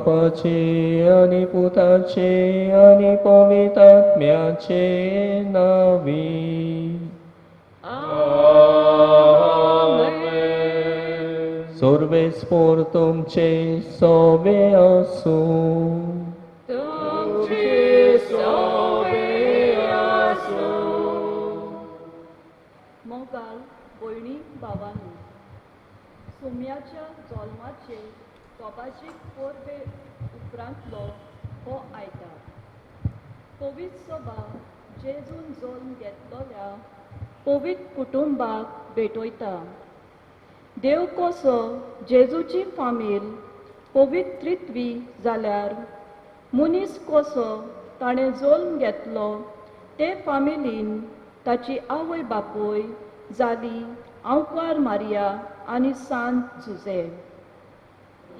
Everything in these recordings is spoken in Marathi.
बापाचे आणि पुताचे आणि पवित्रात्म्याचे नावी. आमेन. सर्वेस्पोर तुमचे सोबे असू. तुमचे सोबे आसूं. मोगाल भयणी भावांनो, सोम्याच्या जल्माचे तोबाशीक पोरबे उपरांतलो हो आयतार. पवित्र सभा जेजून जल्म घेतलोल्या पवित्र कुटुंबाक भेटयता. देव कसो जेजूची फामील पवित्रित्वी जाल्यार मनीस कसो ताणें जल्म घेतलो ते फामिलीन ताची आवय बापूय जाली आंवकार मारिया आनी सांत जुजे.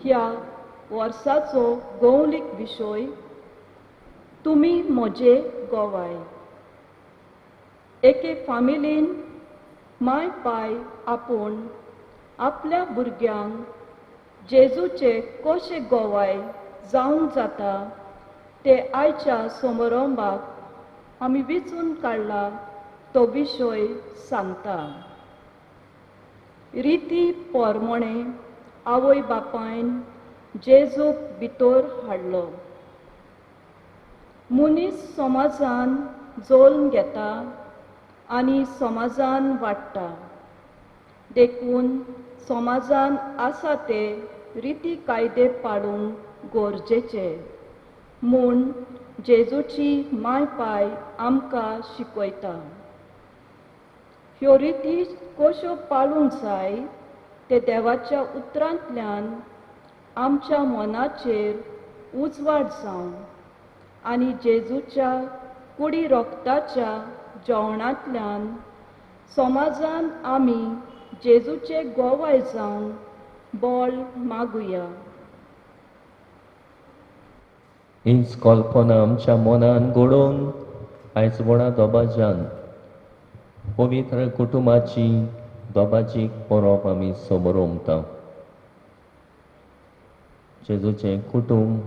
ह्या वर्साचो गौलीक विशय तुमी म्हजे गोवाय. एके फामिलीन माय पाय आपूण आपल्या भुरग्यांक जेजूचे कशे गोवाय जावंक जाता ते आयच्या समारंभाक आमी विचून काडला तो विशय सांगता. रिती पोरमोणे आवय बापायन जेजूक भितर हाडलो. मनीस समाजान जल्म घेता आनी समाजान वाडटा. देखून समाजान आसा ते रिती कायदे पाळूंक गरजेचे म्हूण जेजूची माय पाय आमकां शिकयता. ह्यो रिती कश्यो पाळूंक जाय ते देवाच्या उतरांतल्यान आमच्या मनाचेर उजवाड जावं आनी जेजूच्या कुडी रोगताच्या जेवणांतल्यान समाजान आमी जेजूचे गोवाय जावंक बोळ मागुया. हीच कल्पना आमच्या मनान घडोवन आयज व्हडा दोबाज्यान पवित्र कुटुंबाची दोबाजीक परब आमी समोरमता. जेजूचे कुटुंब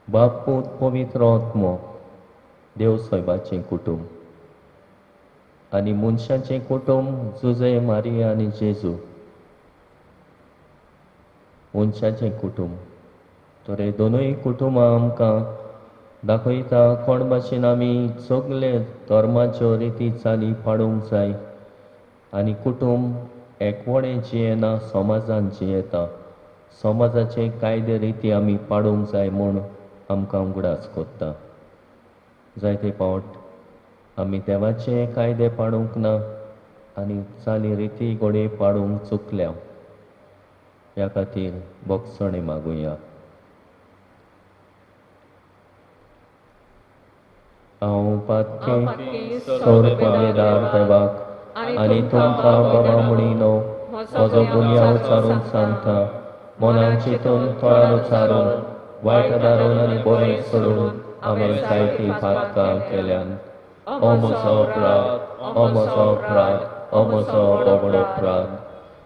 बाप पूत पवित्र आत्मो देव सोयबाचें कुटुंब आनी मनशाचें कुटुंब जुजे मारिया आनी जेजू. मनशाचें कुटुंब तर हे दोनूय कुटुंबां आमकां दाखयता कोण भाशेन आमी सगळे धर्माच्यो रिती चाली पाळूंक जाय आनी कुटुंब एकवडें जियेना समाजान जियेता. समाजाचे कायदे रिती आमी पाळूंक जाय म्हूण आमकां उगडास कोत्ता. जायते फावट आमी देवाचे कायदे पाळूंक ना आनी चाली रिती घोडे पाळूंक चुकल्या. ह्या खातीर बोगसणे मागुया. हांव पातकें सोरपवेदार देवाक आनी तुमकां बाबा म्हणिनो म्हजो गुन्यांव उचारून सांगता. मनान चिंतून थळान उचारून वायट दारून आनी बरें सोडून हांवें जायतीं पातकां केल्यान. हो म्हजो अपराध, हो म्हजो अपराध, हो म्हजो बोबडो अपराध.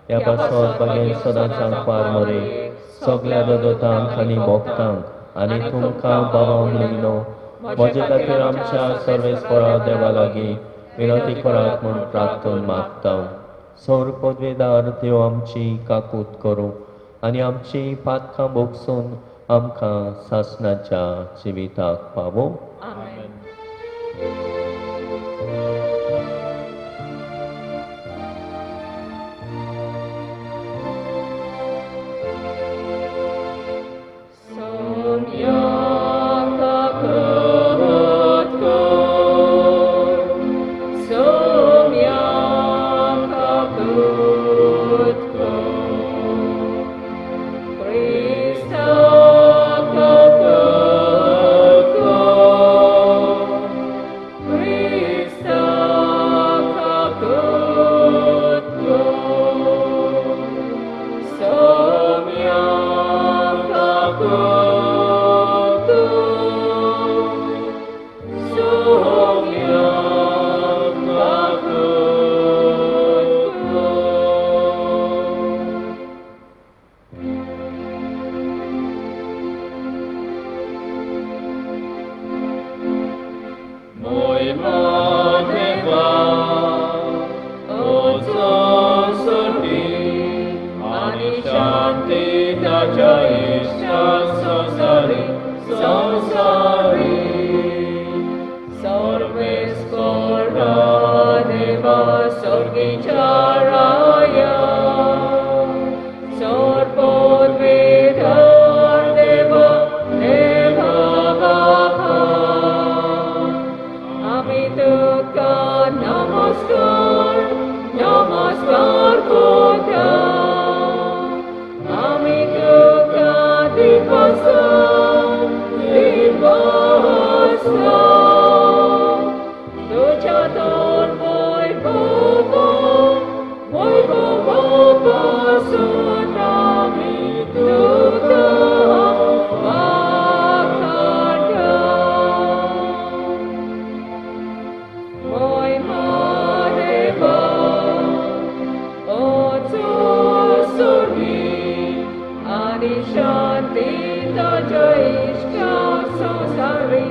ह्या पासत बागेन सदांच पार मरे सगळ्या दोतोरांक आनी भोगतांक आनी तुमकां बाबा म्हणिनो म्हजे खातीर आमच्या सर्वेस्परा देवा लागीं विनंती करात म्हूण प्रार्थना मागता. सौर पदवेदार देव आमची काकूत करूं आनी आमची पातकां भोगसून आमकां सासणाच्या जिविताक पावो. आमेन. ताच्या इश्टा संसारी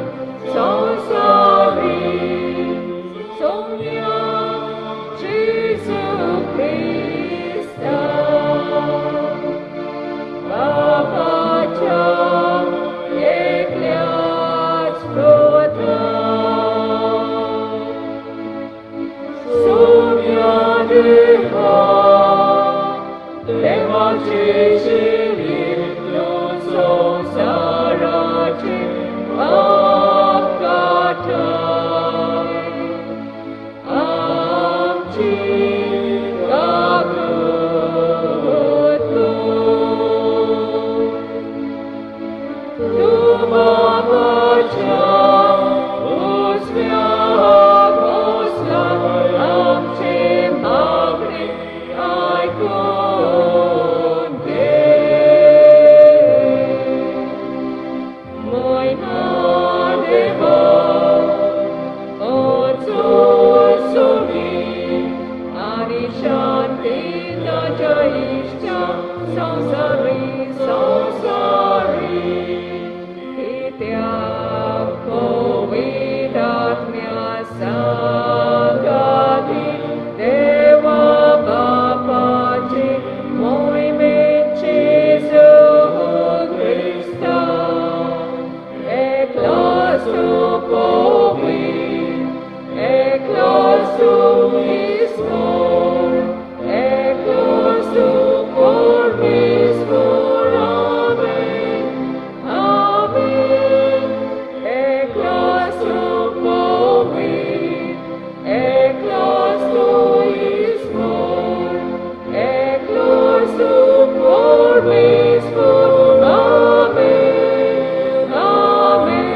संसारी सोम्या जेसू ख्रिस्ता बापाच्या एकल्याच पुत्रा सोम्या देवा देवाचे शिरीतलो संसाराचे पाप काठाय आमची काकूत तू बाबाच्या उसव्याक बसला आमचे मागणे ऐकून घे मोयना देवा ओचून सोडी आणि शांती ताच्या इश्टा संसारी संसारी कित्याक पवित्र आत्म्या संगाती देवा बापाचे मोहिमेचे जेजू ख्रिस्ता एकलाच तू पवित्र एकलाच तू ईश्वर एकलाच तू परमेश्वर आमेन आमेन एकलाच तू पवित्र एकलाच तू ईश्वर एकलाच तू परमेश्वर आमेन आमेन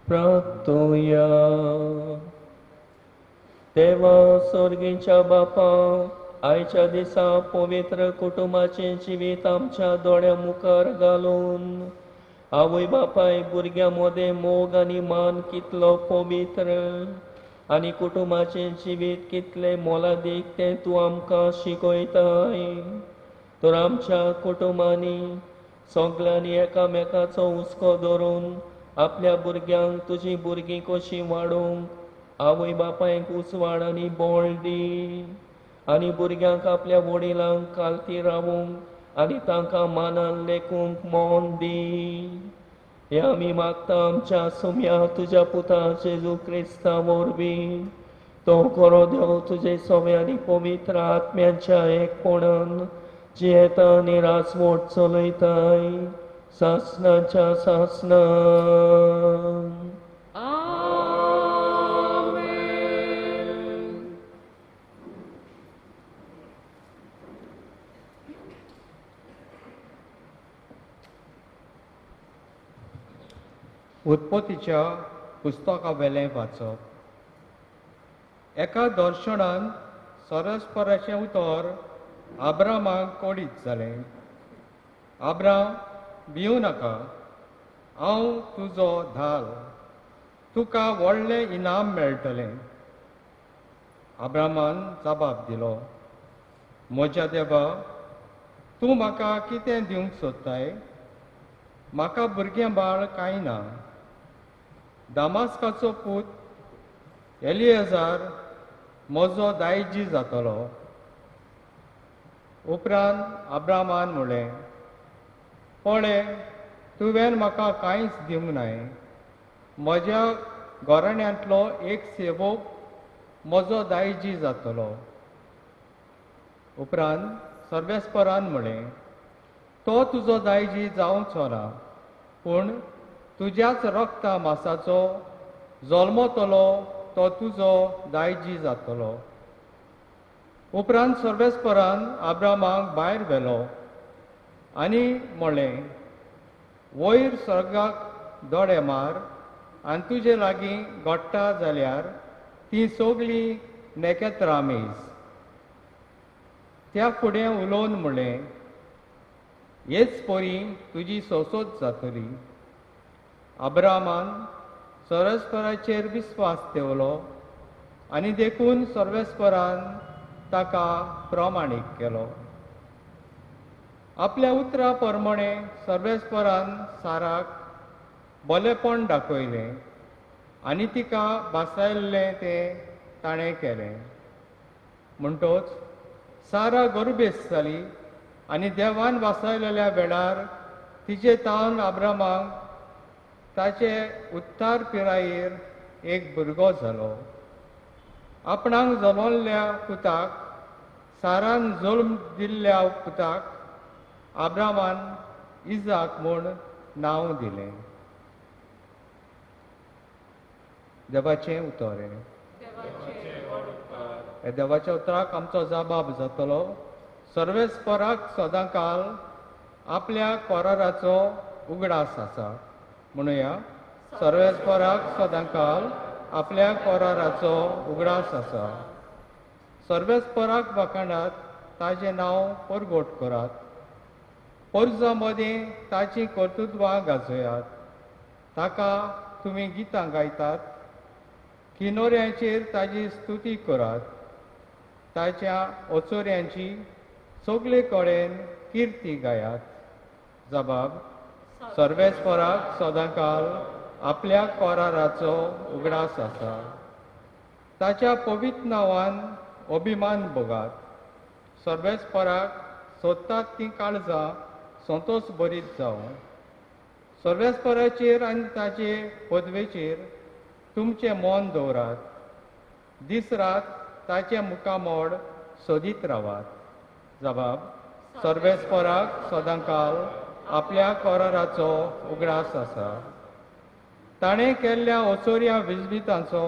प्रार्थूया. देवा स्वर्गीच्या बापा, आयच्या दिसा पवित्र कुटुंबाचे जिवीत आमच्या दोळ्या मुखार घालून आवय बापाय भुरग्यां मदें मोग आनी मान कितलो पवित्र आनी कुटुंबाचे जिवीत कितले मोलादीक तें तूं आमकां शिकयताय. तर आमच्या कुटुंबांनी सगळ्यांनी एकामेकाचो हुस्को धरून आपल्या भुरग्यांक तुजी भुरगीं कशीं वाडोवंक आवय बापायक उसवाड आनी बोळ दी आनी भुरग्यांक आपल्या वडिलांक कालती रावूंक आनी तांकां मानान लेखूंक मोन दी. हे आमी मागता आमच्या सुम्या तुज्या पुता जेजू क्रिस्ता वरवीं. तो खरो देव तुजे सोवे आनी पवित्र आत्म्याच्या एकपणान जियेता आनी रासवट चलयताय सासणाच्या सासणान. उत्पत्तीच्या पुस्तका वेलें वाचप. एका दर्शनान सरस्पराचें उतर आब्रामाक कळीत जालें. आब्राम भिवू नाका, हांव तुजो धाल, तुका व्हडलें इनाम मेळटलें. आब्रामान जबाब दिलो, म्हज्या देवा, तूं म्हाका कितें दिवंक सोदताय? म्हाका भुरगें बाळ कांय ना. दामास्काचो पूत एलिएजार म्हजो दायजी जातलो. उपरांत आब्रामान म्हणलें, पळय, तुवें म्हाका कांयच दिवंक नाय. म्हज्या घराण्यांतलो एक सेवक म्हजो दायजी जातलो. उपरांत सर्वेस्परान म्हणलें, तो तुजो दायजी जावचो ना, पूण तुज्याच रक्ता मासाचो जल्मतलो तो तुजो दायजी जातलो. उपरांत सर्वेस्परान आब्रामाक भायर व्हेलो आनी म्हणलें, वयर सर्गाक दोळे मार आनी तुजे लागीं घडटा जाल्यार ती सगळीं नेकेत्रां मेज. त्या फुडें उलोवन म्हणलें, हेच परी तुजी सोसोत जातली. अब्रामान सर्वेस्पराचेर विस्वास ठेवलो आनी देखून सर्वेस्परान ताका प्रमाणीक केलो. आपल्या उतरा प्रमाणे सर्वेस्परान साराक बलेपण दाखयलें आनी तिका बासायल्लें तें ताणें केलें. म्हणटच सारा गर्भेस्त जाली आनी देवान वासायलेल्या वेळार तिचे तावन अब्रामाक ताचे उत्तार पिरायेर एक भुरगो जालो. आपणाक जल्मल्ल्या पुताक सारान जल्म दिल्ल्या पुताक अब्रामान इजाक म्हूण नांव दिलें. देवाचें उतर. देवाच्या उतराक आमचो जबाब जातलो सर्वेस्पराक सदांकाल आपल्या कोराराचो उगडास आसा. म्हणुया, सर्वेस्पराक सदांकाल आपल्या कोराराचो उगडास आसा. सर्वेस्पराक वाखाणात ताचें नांव परगोट करात. पर्जा मदीं ताची कर्तुत्वां गाजयात. ताका तुमी गितां गायतात. किनोऱ्यांचेर ताची स्तुती करात. ताच्या ओचोऱ्यांची सगळे कडेन किर्ती गायात. जबाब सर्वेस्पराक सदांकाल आपल्या कोराराचो उगडास आसा. ताच्या पवित्र नांवान अभिमान भोगात. सर्वेस्पराक सोदतात तीं काळजां संतोश भरीत जावं. सर्वेस्पराचेर आनी ताचे पदवेचेर तुमचें मोन दवरात. दीस रात ताचे मुखामोड सोदीत रावात. जबाब सर्वेस्पराक सदांकाल आपल्या कोराराचो उगडास आसा. ताणें केल्ल्या ओचोऱ्या विजबितांचो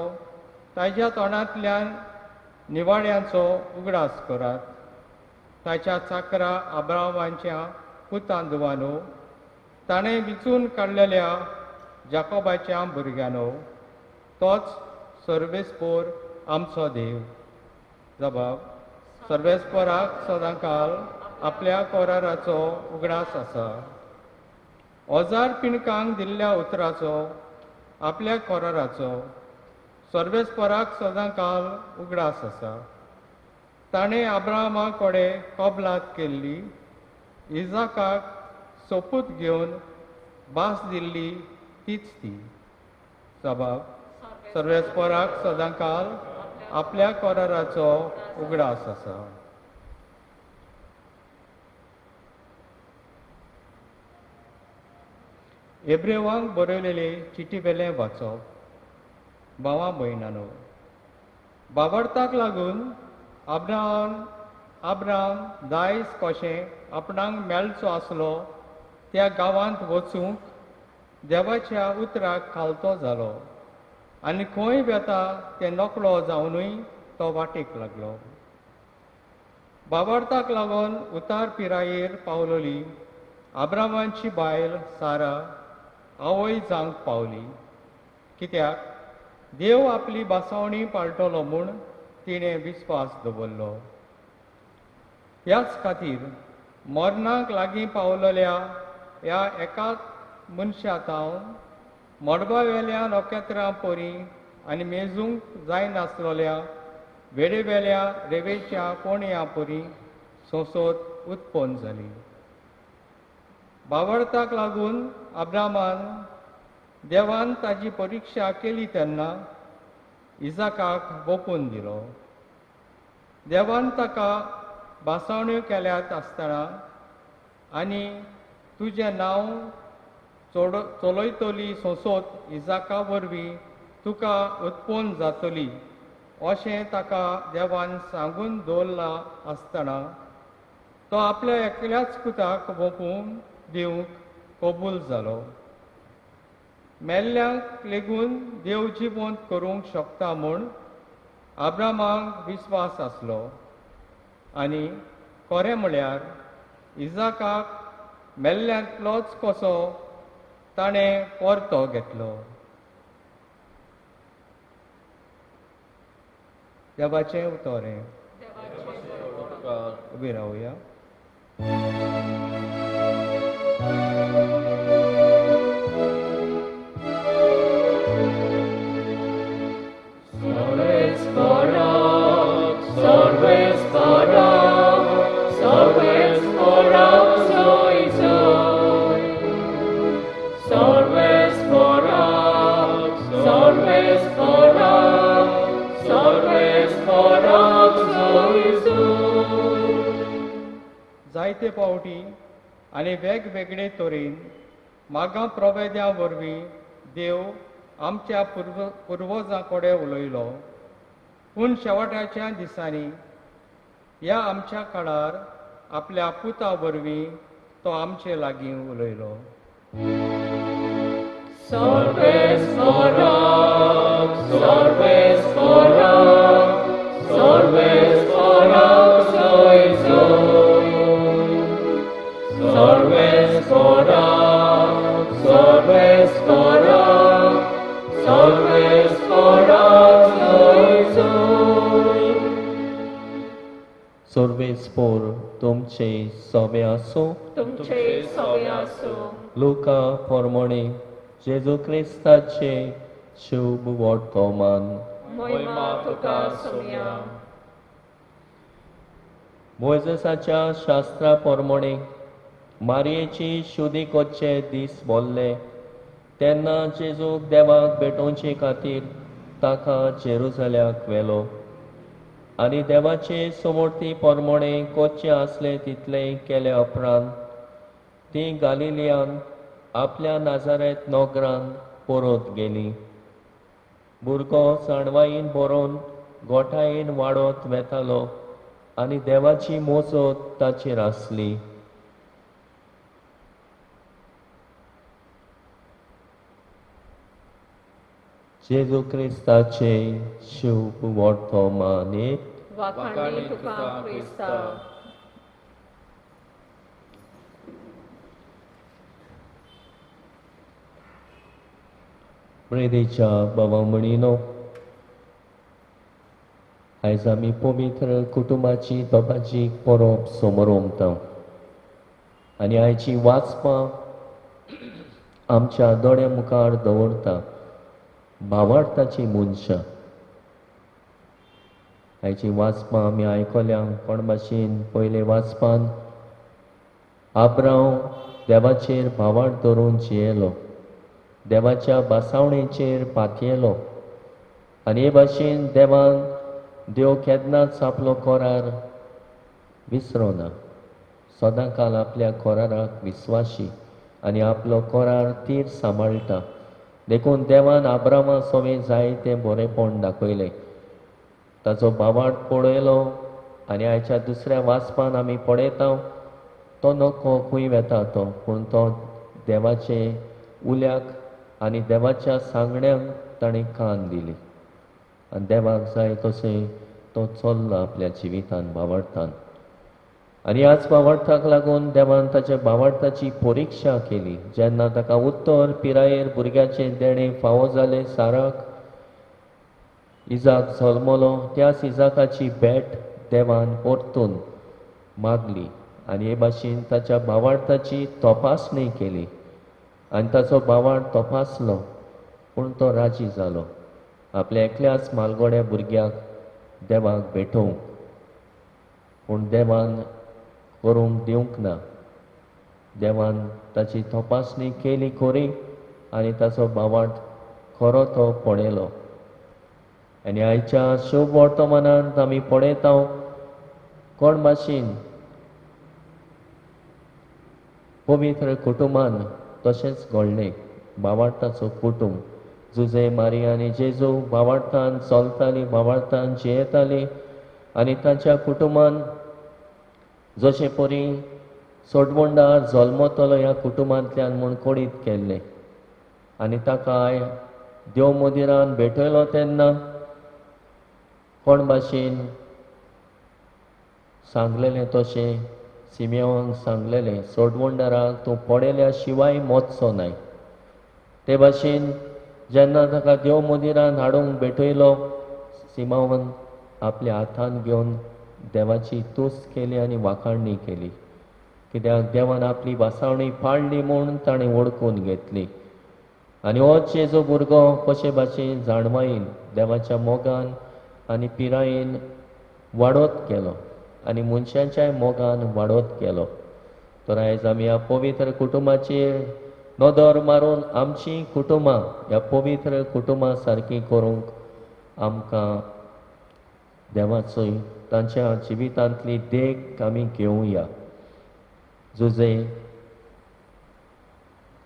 ताच्या तोंडांतल्यान निवाड्यांचो उगडास करात. ताच्या चाकरा अब्रामाच्या पुतांदुवानो ताणें विचून काडलेल्या जाकोबाच्या भुरग्यानो तोच सर्वेस्पोर आमचो देव. जबाब सर्वेस्पराक सदांकाल आपल्या कोराराचो उगडास आसा. ओजार पिणकांक दिल्ल्या उतराचो आपल्या कोराराचो सर्वेस्पराक सदांकाल उगडास आसा. ताणें अब्राहमा कडेन कबलात केल्ली इजाकाक सोपूत घेवन भास दिल्ली तीच ती. जबाब सर्वेस्पराक सदांकाल आपल्या कोराराचो उगडास आसा. एब्रेवांक बरयलेले चिटीवेलें वाचप. भावां भयणांनो, बाबडताक लागून अब्राम दायज कशें आपणाक मेळचो आसलो त्या गांवांत वचूंक देवाच्या उतराक खालतो जालो आनी खंय वेता तें नकळो जावनूय तो वाटेक लागलो. बाबडताक लागून उतार पिरायेर पावलोली अब्रामाची बायल सारा आवय जावंक पावली. कित्याक देव आपली बासावणी पाळटलो म्हूण तिणें विस्वास दवरलो. ह्याच खातीर मरणाक लागीं पावलेल्या ह्या एका मनशातावन मडबा वेल्या नोकेत्रां परी आनी मेजूंक जायनासलोल्या वेडेवेल्या रेवेच्या कोणया परी सोंसोत उत्पन्न जाली. बाबडताक लागून अब्रामान देवान ताची परिक्षा केली तेन्ना इजाकाक बोपून दिलो. देवान ताका बासावण्यो केल्यात आसतना आनी तुजें नांव चलयतली सोंसोत इजाका वरवीं तुका उत्पन्न जातली अशें ताका देवान सांगून दवरलां आसतना तो आपल्या एकल्याच पुताक बोपून दिवंक कबूल जालो. मेल्ल्यांक लेगून देव जिवंत करूंक शकता म्हूण अब्रामाक विस्वास आसलो आनी खरें म्हळ्यार इजाकाक मेल्ल्यांतलोच कसो ताणें परतो घेतलो. देवाचें उतोरें. उबी रावया. जायते फावटी आनी वेगवेगळे तरेन मागां प्रवेद्यां वरवीं देव आमच्या पुर्वजां कडेन उलयलो, पूण शेवटाच्या दिसांनी ह्या आमच्या काळार आपल्या पुता वरवीं तो आमचे लागीं उलयलो. Salves foram, salves foram, salves foram, sois salves foram, salves foram, salves foram, sois Sorve spor तुमचे सवे आसूं. तुमचे सवे आसूं. लुका पोरमोणे जेजू क्रिस्ताचे शुभ वर्तमान. महिमा तुका सुमया. मोइजेसाच्या शास्त्रा पोरमोणे मारयेची शुदीक वचचे दीस बोल्ले तेन्ना जेजूक देवाक भेटोवचे खातीर ताका जेरुसल्याक व्हेलो. आनी देवाचे सुमूर्ती पोरमोणे कोच्चे आसले तितले केले उपरांत ती गालिलियान आपल्या नाजारेत नोगरान परत गेली. भुरगो साणवाईन बरोवन गोठायेन वाडत वेतालो आनी देवाची मोजत ताचेर आसली. जेजू क्रिस्ताचे शुभ वर्तमान. वाखाणी तुका क्रिस्ता. प्रेदेच्या भावा-भयणींनो, आयज आमी पवित्र कुटुंबाची दोपाची परब समोर उमता आनी आयची वाचपां आमच्या दोळ्या मुखार दवरता भावार्थाची मनशां. आयची वाचपां आमी आयकल्या कोण भाशेन पयले वाचपान आब्राम देवाचेर भावार्थ धरून जियेलो, देवाच्या बासावणेचेर पातयेलो आनी हे भाशेन देवान देव केन्नाच आपलो कोरार विसरोना. सदांकाल आपल्या कोराराक विस्वाशी आनी आपलो कोरार तीर सांबाळटा. देखून देवान आब्रामा सोवे जायते बरेपण दाखयले, ताचो भावार्थ पळयलो आनी आयच्या दुसऱ्या वाचपान आमी पळयता तो नको खंय वेता तो, पूण तो देवाचे उल्याक आनी देवाच्या सांगण्यांक ताणें कान दिली आनी देवाक जाय तशें तो चल्लो आपल्या जिवितान भावार्थान. आनी ह्याच भावार्थाक लागून देवान ताच्या भावार्थाची परिक्षा केली. जेन्ना ताका उत्तर पिरायेर भुरग्याचे देणे फावो जाले साराक इजाक जल्मलो, त्याच इजाकाची भेट देवान परतून मागली आनी हे भाशेन ताच्या भावार्थाची तपासणी केली आनी ताचो भावार्थ तपासलो, पूण तो राजी जालो आपल्या एकल्याच मालगोड्या भुरग्याक देवाक भेटोवंक. पूण देवान करूंक दिवंक ना. देवान ताची तपासणी केली खरी आनी ताचो भावार्थ खरो तो पळयलो. आनी आयच्या शुभ वर्तमानांत आमी पळयता कोण भाशेन पवित्र कुटुंबान तशेंच घडलें. भावार्थाचो कुटुंब जुजे मारिया आनी जेजू भावार्थान चलताली, भावार्थान जियेताली आनी तांच्या कुटुंबान जशे परी सोडवंडार जल्मतलो ह्या कुटुंबांतल्यान म्हूण कोडीत केल्लें आनी ताका देव मंदिरान भेटयलो तेन्ना कोण भाशेन सांगलेलें तशें सिमेवांक सांगलेलें सोडवंडाराक तूं पडयल्या शिवाय मोचचो नाय. ते भाशेन जेन्ना ताका देव मंदिरान हाडूंक भेटयलो सिमेवान आपल्या हातान घेवन देवाची तुस्त केली आनी वाखाणणी केली, कित्याक देवान आपली वासावणी पाळली म्हूण ताणें वळखून घेतली. आनी होच जेजो भुरगो कशे भाशेन जाणवायेन देवाच्या मोगान आनी पिरायेन वाडत गेलो आनी मनशांच्याय मोगान वाडत गेलो. तर आयज आमी ह्या पवित्र कुटुंबाचेर नदर मारून आमची कुटुंबां ह्या पवित्र कुटुंबा सारकी करूंक आमकां देवाचो तांच्या जिवितांतली देख आमी घेवया. जुजे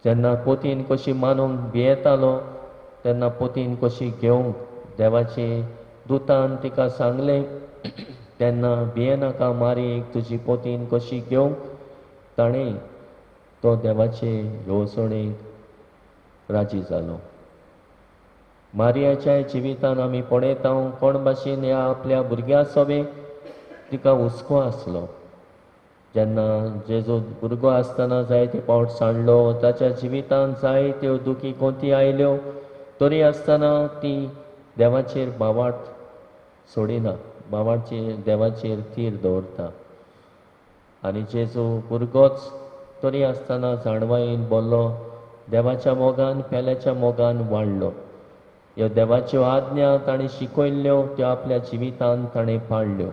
जेन्ना पोतीन कशी मानूंक भियेतालो तेन्ना पोतीन कशी घेवंक देवाचे दुतान तिका सांगलें तेन्ना भियेनाका मारीक तुजी पोतीन कशी घेवंक ताणें तो देवाचे येवजणेक राजी जालो. मारियाच्या जिवितान आमी पळयता कोण भाशेन ह्या आपल्या भुरग्या सोबेक तिका हुस्को आसलो. जेन्ना जेजू भुरगो आसतना जायते पावट सांडलो, ताच्या जिवितान जायत्यो दुखी कोंती आयल्यो, तरी आसतना ती देवाचेर बावाट सोडिना, देवाचेर तीर दवरता. आनी जेजू भुरगोच तरी आसतना जाणवायेन बोल्लो, देवाच्या मोगान पेल्याच्या मोगान वाडलो. ह्यो देवाच्यो आज्ञा ताणें शिकयल्ल्यो त्यो आपल्या जिवितान ताणें पाळल्यो.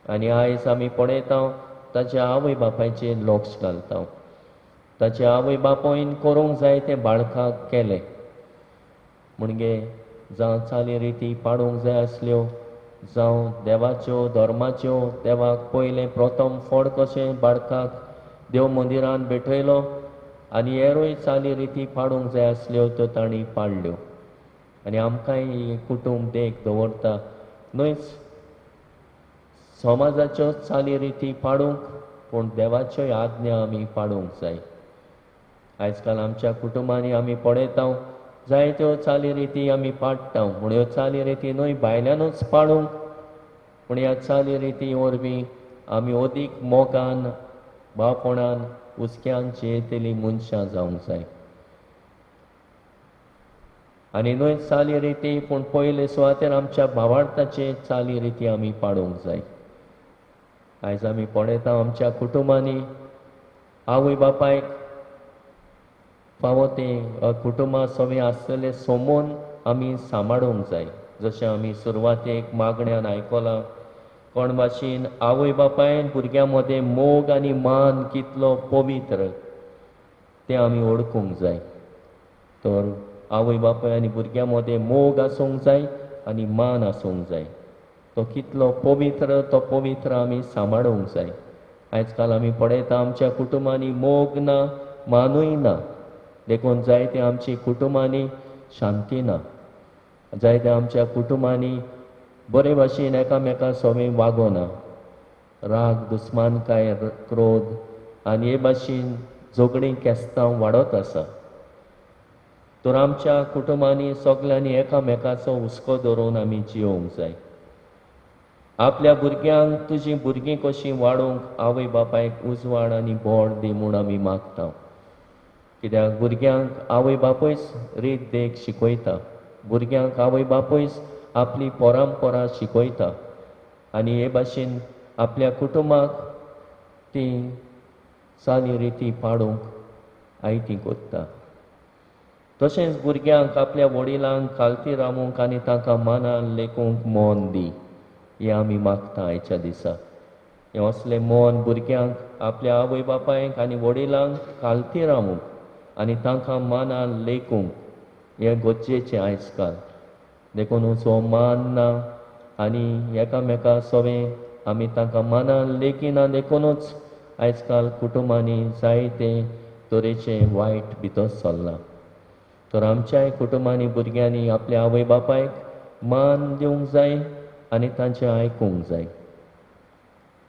आनी आयज आमी पळयता ताच्या आवय बापायचेर लक्ष घालता. ताचे आवय बापोयन करूंक जाय तें बाळकाक केलें. म्हणजे जावं चाली रिती पाडूंक जाय आसल्यो, जावं देवाच्यो धर्माच्यो देवाक पयलें प्रथम फळ कशें बाळकाक देव मंदिरान भेटयलो आनी हेरूय चाली रिती पाडूंक जाय आसल्यो त्यो तांणी पाळल्यो. आनी आमकांय ही कुटूंब देख दवरता न्हयच समाजाच्यो चाली रिती पाडूंक पूण देवाच्योय आज्ञा आमी पाडूंक जाय. आयज काल आमच्या कुटुंबांनी आमी पळयता जायत्यो चाली रिती आमी पाडटा, म्हूण ह्यो चाली रिती न्हय भायल्यानूच पाडूंक, पूण ह्या चाली रिती वरवीं आमी अदीक मोगान भावपणान उस्क्यान जियेतलीं मनशां जावंक जाय. आनी न्हय चाली रिती पूण पयले सुवातेर आमच्या भावार्थाचे चाली रिती आमी पाडूंक जाय. आयज आमी पळयता आमच्या कुटुंबांनी आवय बापायक फावो ते कुटुंबा सोबे आसतले सोमोन आमी सांबाळूंक जाय. जशें आमी सुरवातेक मागण्यान आयकलां, कोण भाशेन आवय बापायन भुरग्यां मदें मोग आनी मान कितलो पवित्र तें आमी ओळखूंक जाय. तर आवय बापाय आनी भुरग्यां मदें मोग आसूंक जाय आनी मान आसूंक जाय. तो कितलो पवित्र तो पवित्र आमी सांबाळूंक जाय. आयज काल आमी पळयता आमच्या कुटुंबांनी मोग ना, मानूय ना, देखून जायते आमची कुटुंबांनी शांती ना. जायते आमच्या कुटुंबांनी बरे भाशेन एकामेका सोबे वागोना. राग दुस्मानकाय क्रोध आनी हे भाशेन झगडीं केस्तांव वाडत आसा. तर आमच्या कुटुंबांनी सगल्यांनी एकामेकाचो हुस्को धरून आमी जियोंक जाय. आपल्या भुरग्यांक तुजी भुरगीं कशीं वाडोवंक आवय बापायक उजवाड आनी बोड दी म्हूण आमी मागता. कित्याक भुरग्यांक आवय बापूयच रीत देख शिकयता. भुरग्यांक आवय बापूयच आपली परंपरा शिकयता आनी हे भाशेन आपल्या कुटुंबाक ती चाली रिती पाडूंक आयती कोत्ता. तशेंच भुरग्यांक आपल्या वडिलांक खालती रावूंक आनी तांकां मानान लेखूंक मोन दी, हें आमी मागता आयच्या दिसा. हें असलें मोन भुरग्यांक आपल्या आवय बापायक आनी वडिलांक खालती रावूंक आनी तांकां मानान लेखूंक हें गरजेचें आयज काल. देखून हो मान ना आनी एकामेका सोबें आमी तांकां मानान लेखिना, देखूनच आयज काल कुटुंबांनी जायते तरेचे वायट भितर चल्ला. तर आमच्याय कुटुंबांनी भुरग्यांनी आपल्या आवय बापायक मान दिवंक जाय आनी तांचें आयकूंक जाय.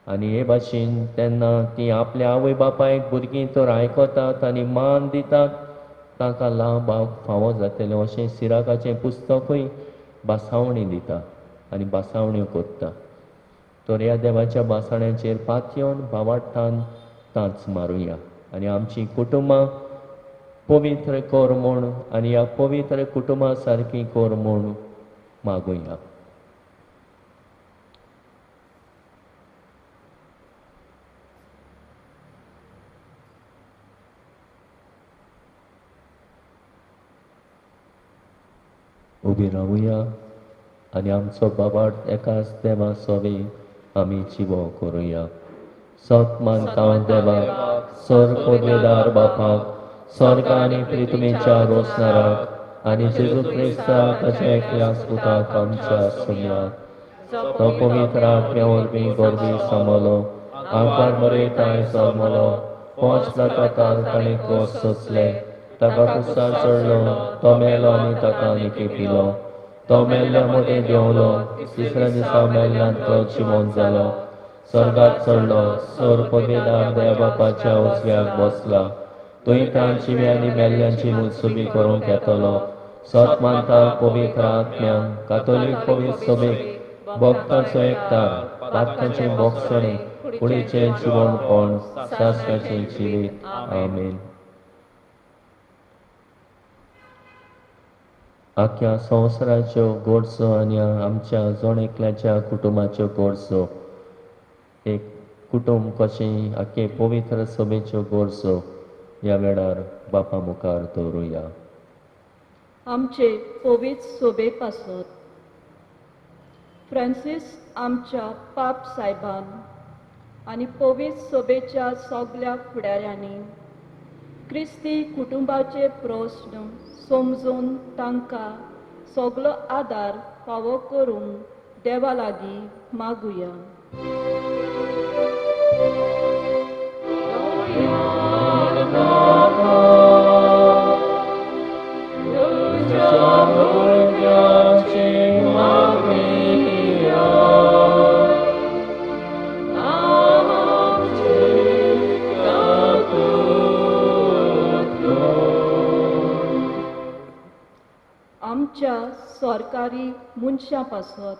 आनी हे भाशेन तेन्ना ती आपल्या आवय बापायक भुरगीं तर आयकतात आनी मान दितात, तांकां लांबावक फावो जातलें अशें सिराकाचें पुस्तकूय बासावणी दिता आनी बासावण्यो कोत्ता. तर ह्या देवाच्या बासाण्याचेर पातयेवन भावार्थान तांच मारुया आनी आमची कुटुंबां पवित्र कर म्हूण आनी ह्या पवित्र कुटुंबा सारकी कर म्हूण मागुया. उबी रावुया आनी आमचो बाबार्थ एकाच देवा सोबे आमी जिवो करुया. सत मानता देवाक, सर पदवेदार बापाक, स्वर्ग आनी पृथ्वीच्या रोसणाराक आनी जेजू क्रिस्ताक ताच्या एकल्याच पुताक आमच्या सुम्याक, तो पवित्र आत्म्या वरवीं गोरवी समलो, आंकार बरयताय जल्मलो, पोंचला ताका ताणें कोस सोंसले ताका कुसार चडलो तो मेलो आनी ताका आनी पिलो तो मेल्ल्या मदें देंवलो तिसऱ्या दिसा मेल्ल्यान तो जिवंत जालो स्वर्गाक चडलो सोर पबेदार देवा बापाच्या उजव्याक बसला थंय तां जिवे आनी मेल्ल्यांची मुत्सुबी करूंक येतलो सत मानता पवित्र आत्म्यांक कातोलीक पवित्र सभेक भक्तांचो एकठार पातकांचे भोगसणे फुडेंचें जिवणपण सासऱ्याचें जिवीत आमेन. आख्या संवसाराच्यो गोडसो आनी आमच्या जोण एकल्याच्या कुटुंबाच्यो गोडसो एक कुटुंब कशें आख्खे पवित्र सभेच्यो गोडसो ह्या वेळार बापा मुखार दवरुया. आमचे पवित्र सोबे पासत फ्रांसीस आमच्या पाप सायबान आनी पवित्र सोबेच्या सगल्या फुडाऱ्यांनी क्रिस्ती कुटुंबाचे प्रस्न समजून तांकां सगलो आदार फावो करूंक देवा लागीं मागुया. आमच्या सरकारी मनशां पासत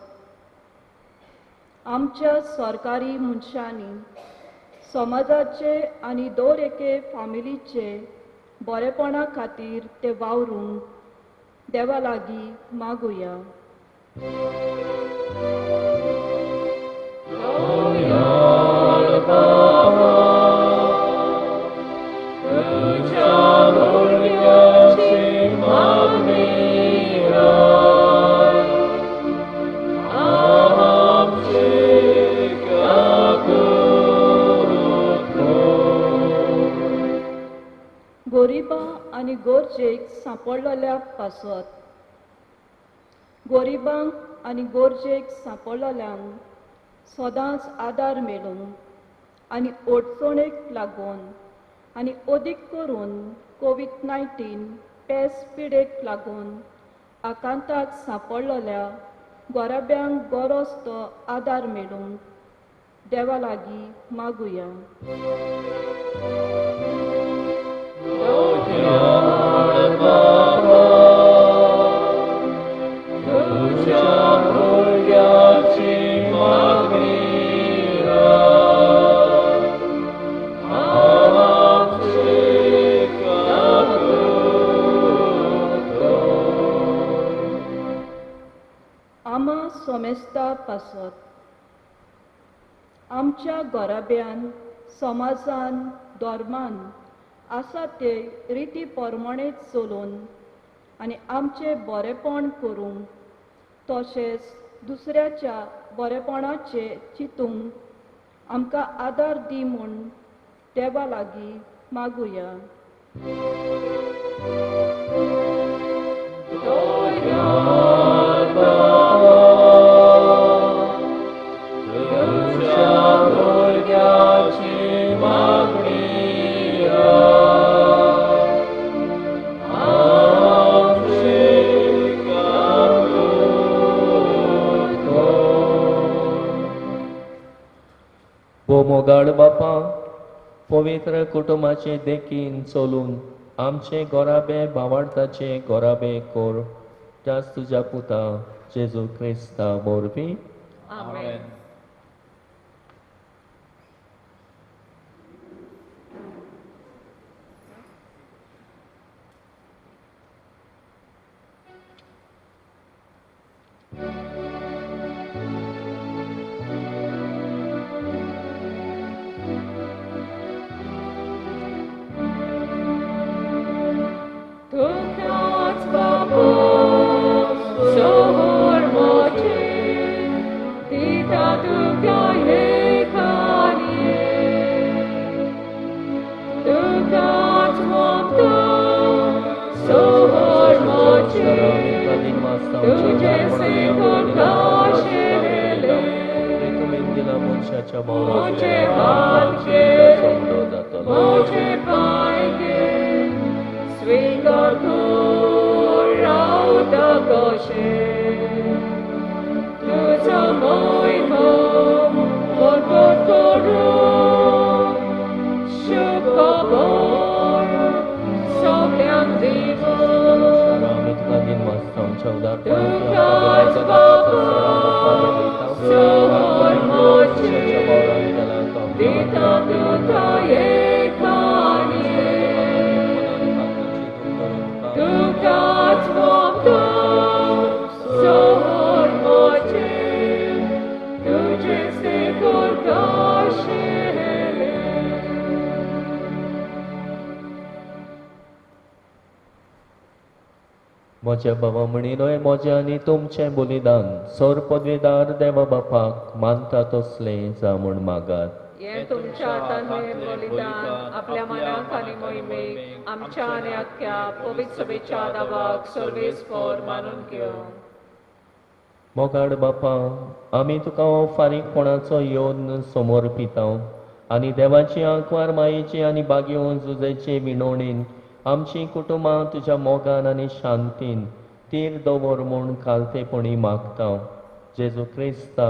आमच्या सरकारी मनशांनी समाजाचे आनी दर एके फामिलीचे बरेपणा खातीर ते वावरूंक देवा लागीं मागुया. गोरिबां आनी गोरजेक सांपडलेल्या पासत गोरिबांक आनी गोरजेक सांपडलेल्यांक सदांच आदार मेळूंक आनी अडचणेक लागून आनी अदीक करून कोविड-19 पेस पिडेक लागून आकांताक सांपडलेल्या गोराब्यांक गरज तो आदार मेळूंक देवा लागीं मागुया. आमा सोमेस्ता पासत आमच्या गोराब्यान समाजान धर्मान आसा ते रिती प्रमाणें चलून आनी आमचे बरेपण करूंक तशेंच दुसऱ्याच्या बरेपणाचे चिंतूंक आमकां आदार दी म्हूण देवा लागीं मागुया. मोगाळ बापा पवित्र कुटुंबाचे देखीन चलून आमचे गोराबे भावार्थाचे गोराबे कोर त्याच तुझ्या पुता जेजू क्रिस्ता मोरबी आमेन. Tukați babos, sohor moce, tita tuka hekanie. Tukați mopto, sohor moce, तुझे से कोकाशेले, मनुष्याच्या मोचे हात के, मोचे moimom, korkorum, shukobor, sogliam divum, Saramit ka din masang chawdar Tukat babo, sohor mochi, ditam dutaye kanye, Tukat babo, sohor mochi, tuje se korkashe. म्हज्या भावा म्हणिलोय म्हजें आनी तुमचें बलिदान सोर पदवीदार देवा बापाक मानता तसले जा म्हूण मागात. हे तुमच्या हातांतले बलिदान आपल्या मनाक आनी मोहिमेक आमच्या आनी अख्ख्या पवित्र सभेच्या दावाक सर्वेस्पर मानून घेवं. मोगाड बापा, आमी तुका हो फारीकपणाचो योन समर्पितां आनी देवाची आंकवार मायेची आनी बागयो झुजेचे विणवणेन आमची कुटुंबां तुज्या मोगान आनी शांतीन तीर दवर म्हूण खालतेपणी मागता. जेजू क्रिस्ता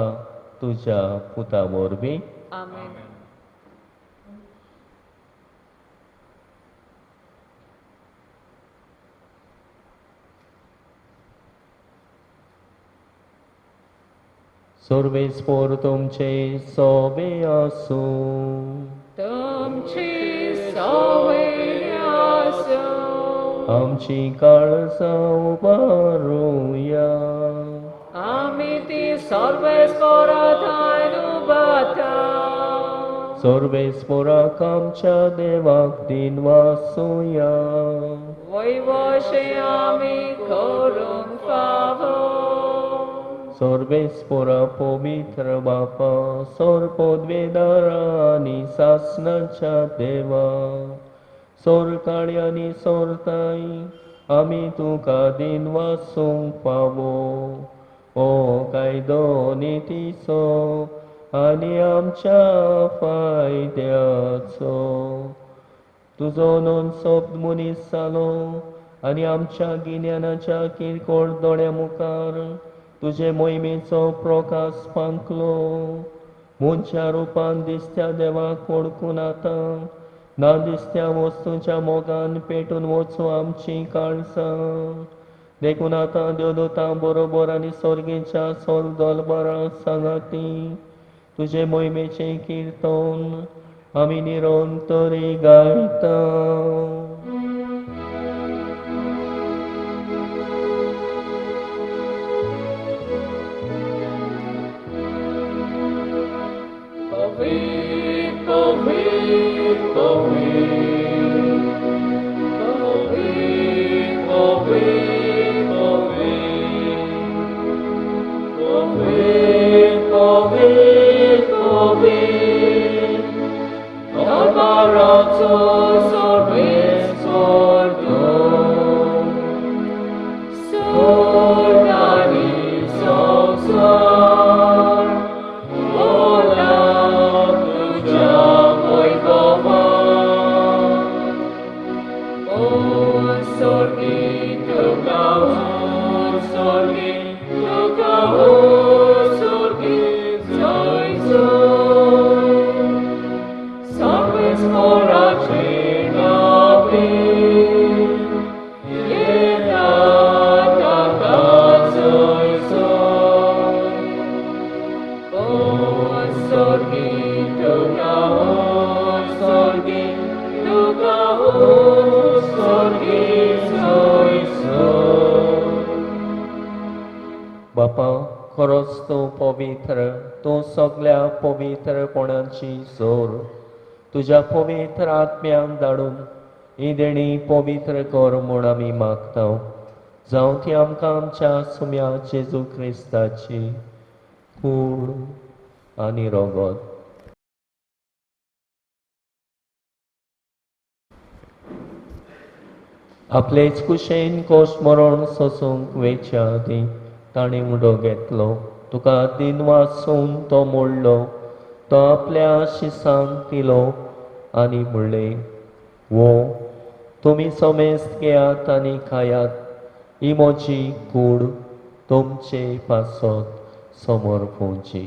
तुज्या पुता वरवीं आमेन. सर्वेस्पर तुमचे सोबे आसूं. तुमची सवय आसूं. आमची काळजां उबारूया. आमी ती सर्वेस्परांत उबारता. सर्वेस्पराक आमच्या देवाक दिन वासुया. वैवशे आमी करूंक फावो. सर्वेस्परा पवित्र बापा, सोर पदवेदारा आनी सासणाच्या देवा, सोर काळी आनी सोरताई आमी तुका दिन वासूंक फावो. ओ कायदो नितीचो आनी आमच्या फायद्याचो. तुजो नोंद सोब मनीस जालो आनी आमच्या गिन्यानाच्या किरकोळ दोळ्या मुखार तुजे मोहिमेचो प्रकाश पांकलो. मनशा रुपान दिसत्या देवाक ओळखून आतां ना दिसत्या वस्तूच्या मोगान पेटून वचूं आमची काळजां. देखून आतां देवदूतां बरोबर आनी सर्गेच्या सोल दोलबारां सांगाती तुजे मोहिमेचे किर्तन आमी निरंतरी गायता. बापा, खरोच तूं पवित्र, तूं सगळ्या पवित्रपणाची जोर तुज्या पवित्र आत्म्याक धाडून ही देणी पवित्र कर म्हूण आमी मागता. जावं ती आमकां आमच्या सुम्या जेजू क्रिस्ताची कूड आनी रगत आपलेच कुशेन कोश मरण सोसूंक वेच्या आदी ताणें उडो घेतलो. तुका दिन वाचून तो मोडलो, तो आपल्या शिसांक दिलो आनी म्हणलें, वो तुमी समेस्त घेयात आनी खायात, ही म्हजी कूड तुमचे पासत समोर पोवची.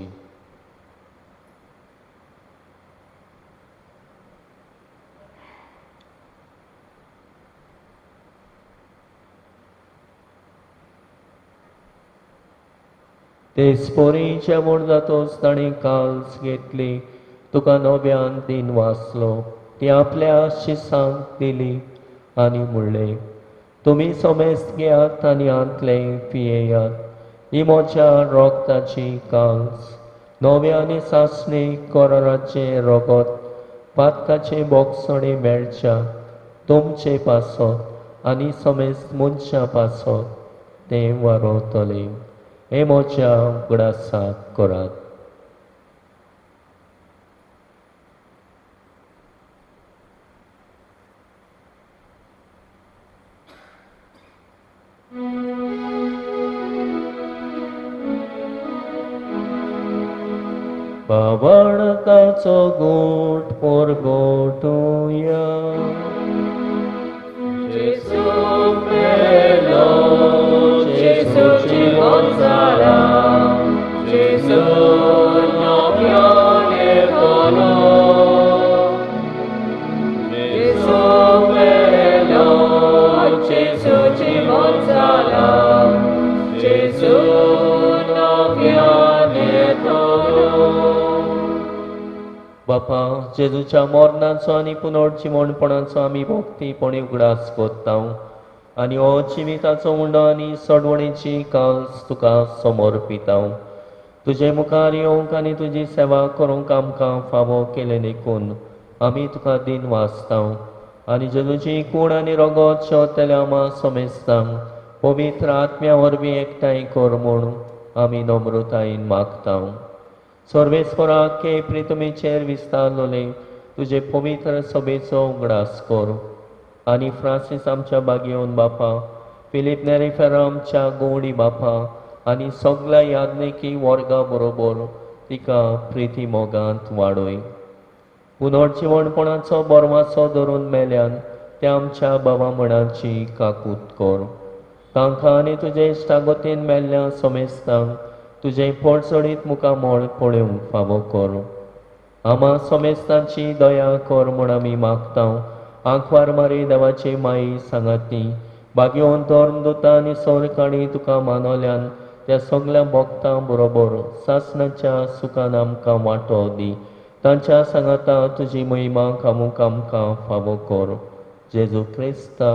ते स्पोरीच्या म्हूण जातोच ताणें काल्स घेतली, तुका नव्यान दिन वाचलो. ती आपल्या शिसांक दिली आनी म्हणलें, तुमी समेस्त घेयात आनी आंतले पियेयात. ही म्हज्या रोगताची काल्स. नवे आनी सासणे कोराराचे रगत पातकाचे बोगसणे मेळच्या तुमचे पासत आनी समेस्त मनशां पासत तें वारोतले. हे म्हज्या उगडासाक करात. बाबाणकाचो गोठ पोरगोटुया. Gesù bello, Gesù ci consola, Gesù novione volo. Gesù bello, Gesù ci consola, Gesù novione volo. बापा, जेजूच्या मरणाचो आनी पुनर्जिवणपणाचो आमी भक्तीपणे उगडास कोत्ता आनी हो जिविताचो उंडो आनी सडवणेची काल्स तुका समर्पिता. तुजे मुखार येवंक आनी तुजी सेवा करूंक आमकां फावो केले देखून आमी तुका दिन वाचता आनी जेजूची कूड आनी रगत शेवतल्या आमा समेस्तांक पवित्र आत्म्या वरवीं एकठांय कर म्हूण आमी नम्रतायेन मागता. सर्वेस्परा के प्रितमेचेर विस्तारलोले तुजे पवित्र सभेचो उगडास कर आनी फ्रांसीस आमच्या बागेवन बापा, फिलीप नेरेफेरा आमच्या गोवडी बापा आनी सगळ्या याज्ञिकी वर्गा बरोबर तिका प्रिती मोगांत वाडय. पुनर्जिवणपणाचो बोरमाचो धरून मेल्यान त्या आमच्या बाबा मणाची काकूत कर. तांकां आनी तुजे इश्टागतीन मेल्ल्या समेस्तांक तुजे पडसडीत मुखामळ पळोवंक फावो कर. आमा समेस्तांची दया कर म्हूण आमी मागता. आंखवार मारी देवाची माई सांगाती बागेवन धर्मदुतां आनी सोरकाणी तुका मानवल्यान त्या सगळ्या भक्तां बरोबर सासणाच्या सुखान आमकां वांटो दी. तांच्या सांगाता तुजी महिमा कामूक आमकां फावो कर. जेजू क्रिस्ता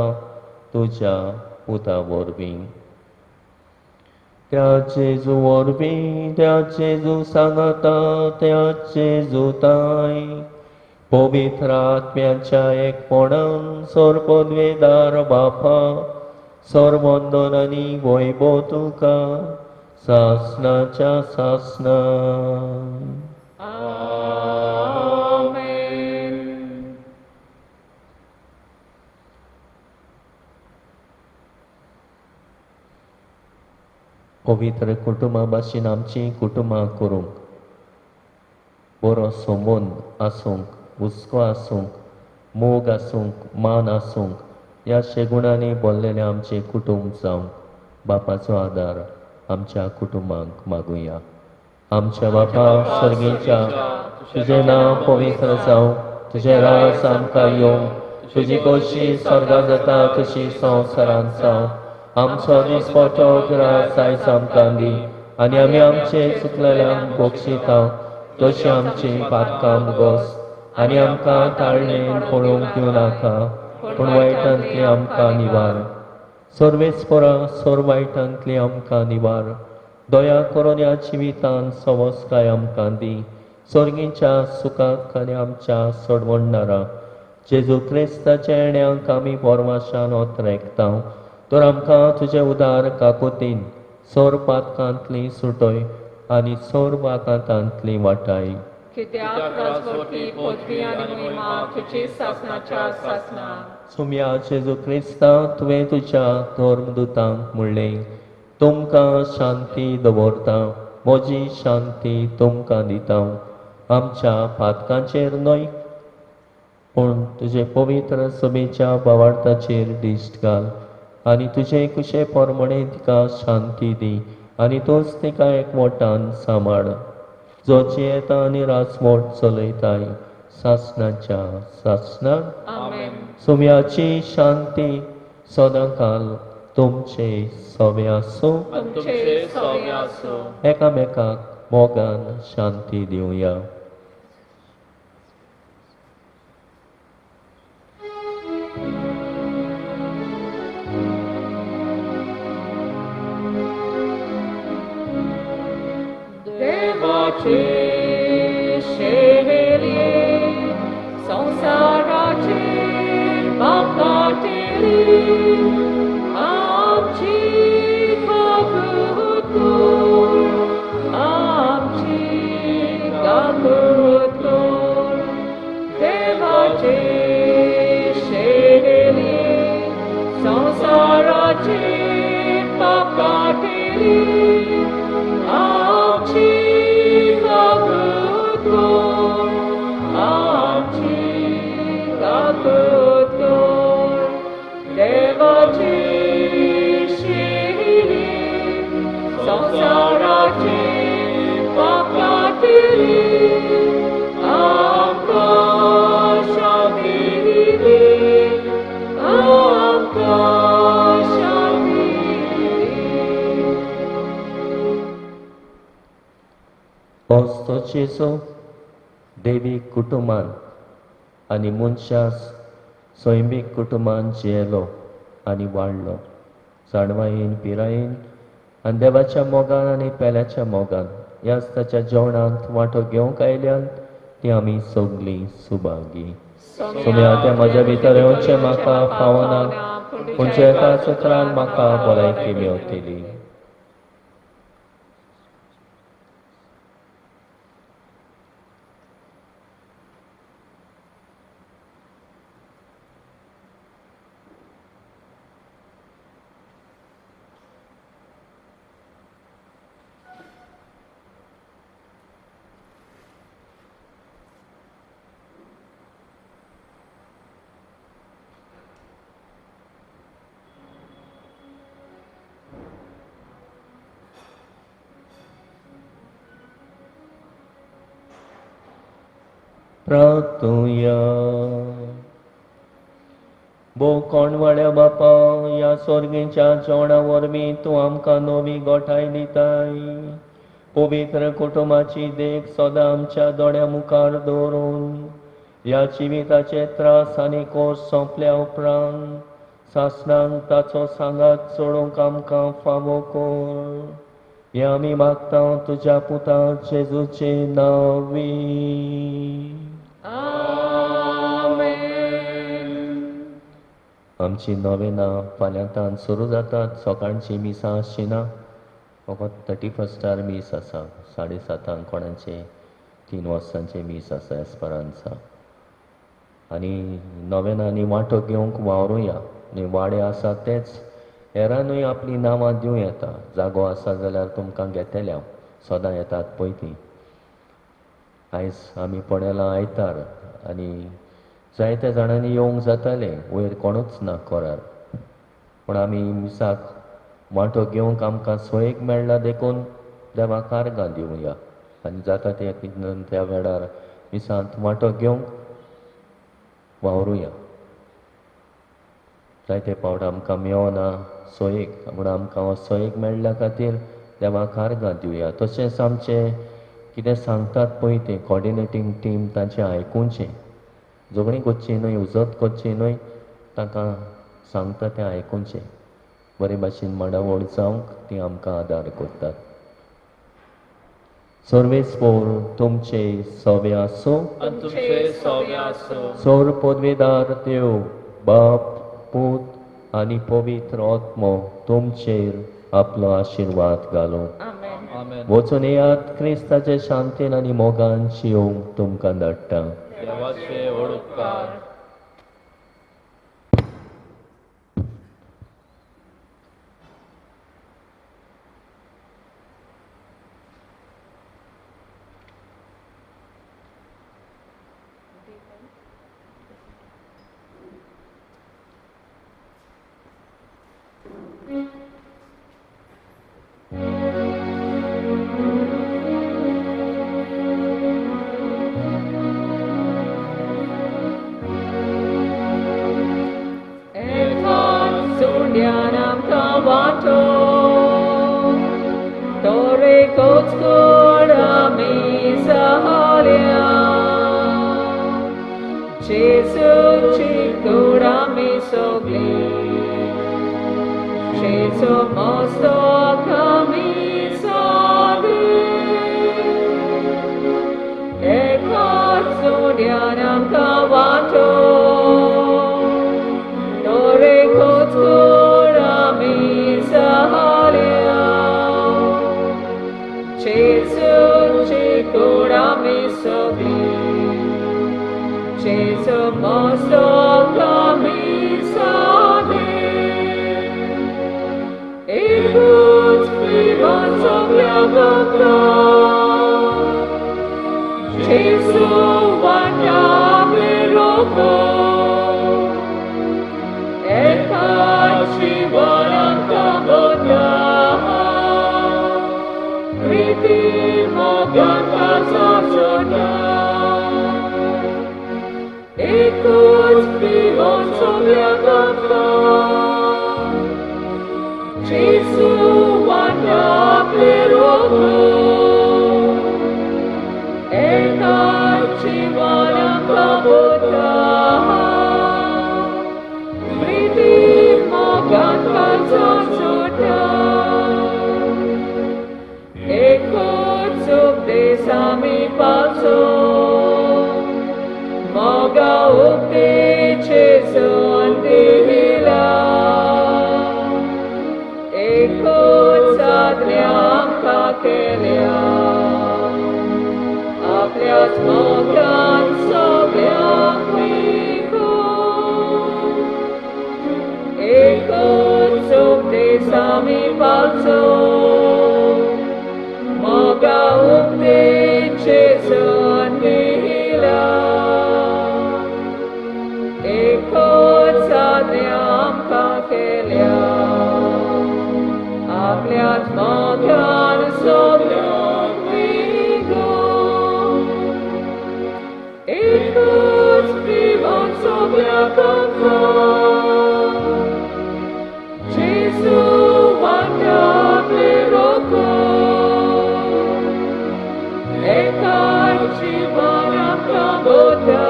तुज्या पुता वरवीं. त्या जेजू वरवीं, त्या जेजू सांगाता, त्या जेजू ताई पवित्र आत्म्याच्या एकपणान सोरपदवेदार बापा सोरवंदन आनी वैभव तुका सासणाच्या सासना. Amen. पवित्र कुटुंबा भाशेन आमची कुटुंबां करूंक बरो संबंद आसूंक, हुस्को आसूंक, मोग आसूंक, मान आसूंक ह्या शेगुणांनी भरलेलें आमचें कुटुंब जावंक बापाचो आदार आमच्या कुटुंबांक मागुया. आमच्या बापा सर्गेच्या, तुजें नांव पवित्र जावं, तुजें राज आमकां येवं, तुजी कशी स्वर्गा जाता तशी संवसारांत जावं. आमचो दिसपटो गिरास आयज आमकां दी आनी आमी आमचे चुकलेल्यांक बक्षिता तशी आमची पातकां मुगोस आनी आमकां ताळणेन पळोवंक दिवं नाका, पूण वायटांतली आमकां निवार. सर्वेस्परा सोर वायटांतली आमकां निवार. दया करून ह्या जिवितांत सवस्काय आमकां दी. सर्गीच्या सुखाक आनी आमच्या सडवणदारा जेजू क्रिस्ताच्या येण्याक आमी बोरमाशान ओतरेकता. तर आमकां तुजे उदार काकुतीन सोर पातकांतली सुटय आनी सोर वागातांतली वाटाय. कित्याक राजवटी पदवी आनी महिमा तुजी सासणाच्या सासना. सुम्या जेजू क्रिस्ता तुवें तुज्या धर्मदुतांक म्हणलें, तुमकां शांती दवरता, म्हजी शांती तुमकां दिता. आमच्या पातकांचेर न्हय पूण तुजे पवित्र सभेच्या भावार्थाचेर दिश्ट घाल आनी तुजे कुशे पोरमणे तिका शांती दी आनी तोच तिका एकवटान सांबाळ जो जियेता आनी रासमोट चलयताय सासणाच्या सासणाक आमेन. सुम्याची शांती सदांकाल तुमचे सवे आसूं तुमचे सवे आसूं. एकामेकाक मोगान शांती दिवया. देवाचे शेहेरी संसाराचे बापाटेरी आमची कागुतो आमची कागुतो देवाचे शेहेरी संसाराचे बापाटेरी आमची कागुतो आमची कागुतो देवाची शिरी संसाराची पापातली आमकां शांती दिली आमकां शांती दिली. होस्तो जेजू देवीक कुटुंबान आनी मनशा सैमीक कुटुंबान जियेलो आनी वाडलो जाणवायेन पिरायेन आनी देवाच्या मोगान आनी पेल्याच्या मोगान ह्याच ताच्या जेवणांत वांटो घेवंक आयल्यान ती आमी सगलीं सुभागी. सुम्या ते म्हज्या भितर येवचें म्हाका फावना पूण जे एका उतरान म्हाका भलायकी मेवतली. प्रार्थुया. भो कोणवाड्या बापा ह्या सोर्गीच्या जेवणा वरवीं तूं आमकां नवी गोठाय दिताय. पवित्र कुटुंबाची देख सदां आमच्या दोळ्या मुखार दवरून ह्या जिविताचे त्रास आनी कोर्स सोंपल्या उपरांत सासणांक ताचो सांगात सोडूंक आमकां फावो कर. हें आमी मागता तुज्या पुता जेजूचे नांवी. आमची नवेनां फाल्यांतान सुरू जातात. सकाळची मिसां आसची ना फकत 31 मीस आसा 7:30 कोणाचे 3 वर्सांचे मीस आसा एस्परांसा. आनी नवेनांनी वांटो घेवंक वावरुया आनी वाडे आसा तेच हेरांनूय आपलीं नांवां दिवं येता. जागो आसा जाल्यार तुमकां घेतले हांव सदां येतात पळय तीं. आयज आमी पळयलां आयतार आनी जायत्या जाणांनी येवंक जाताले वयर कोणूच ना कोरार पूण आमी मिसाक वांटो घेवंक आमकां सोयेक मेळ्ळा देखून देवाक कारगां दिवया आनी जाता त्या वेळार मिसांत वांटो घेवंक वावरुया. जायते फावट आमकां मेळना सोयेक म्हूण आमकां हो सोयेक मेळ्ळ्या खातीर देवाक कारगां दिवया. तशेंच आमचे कितें सांगतात पळय तें कॉर्डिनेटींग टीम तांचें आयकुचें. झगडीं करची न्हय उजत करची न्हय तांकां सांगता तें आयकुचें. बरे भाशेन मांडावळ जावंक ती आमकां आदार करतात. सर्वेस्पोर तुमचे सवे आसूं. तुमचे सवे आसूं. सोर पदवेदार देव बाप पूत आनी पवित्र आत्मो तुमचेर आपलो आशिर्वाद घालूं. आमेन. वचून येयात क्रिस्ताचे शांतीन आनी मोगान जियोंक तुमकां धाडटा. देवाचे ओडकार. एकच कोड आमी सहाल्या जेजूची कूड आमी सोगली जेजू मस्तक आमी सादी एकच सोड्यान आमकां वांटो तर एकच कूड आमी सहाल्या जेजूची कूड आमी सोगली जेजू मस्तक आमी सादी एकच पिवन सगळ्यांक जेजू वांटा आपले लोक एकच जीवन आमकां बोधा प्रिती मोगान काजाचोना एकच पिवन सगळ्यांक जेजू वांटा आपले लोक एकच जीवन आमकां बोधा प्रिती मोगान काजाचोना एकच उपदेश आमी पावचो मोगा उपदेश जेजून दिला एकच आज्ञा आमकां केल्या आपल्याच मोगान सगळ्यांक विकून एकच उपदेश आमी पावचो मोगा उपदेश जेजून दिला एकच आज्ञा आमकां केल्या आपल्याच मोगान सगळ्यांक विकून एकच पिवन सगळ्यांक जेजू वांटा आपले लोक एकच जीवन आमकां बोधा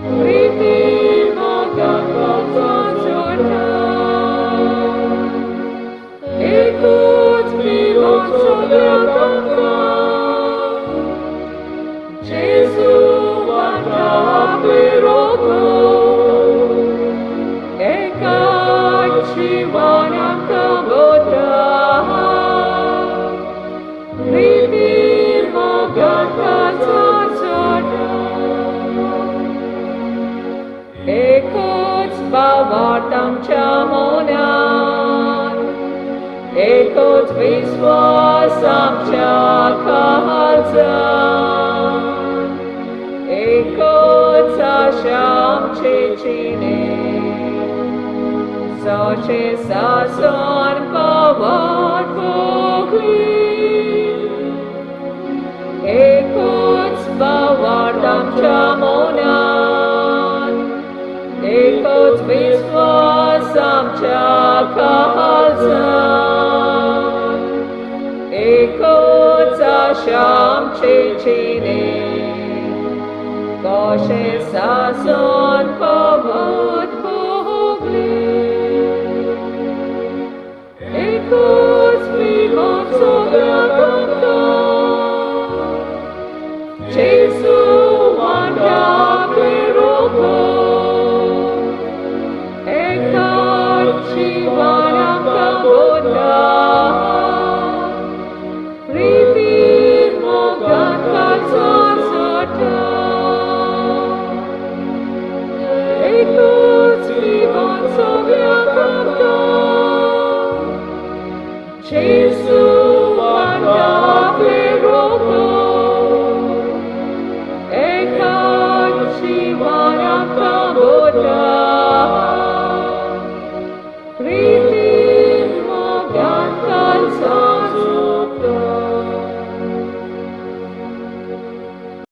प्रिती मोगान काजाचोना एकच पिवन सगळ्यांक जेजू वांटा आपले लोक एकच जीवन आमकां बोधा प्रिती मोगान काजाचोना एकच बावार्थ आमच्या मनांत एकच विश्वास आमच्या काळजांत एकच आशा आमचे चिने सोचे सासन पावत भोगली एकच बावार्थ आमच्या मनांत एकच विश्वास आमच्या काळजांत एकच आशा आमचे चिने कशें सासन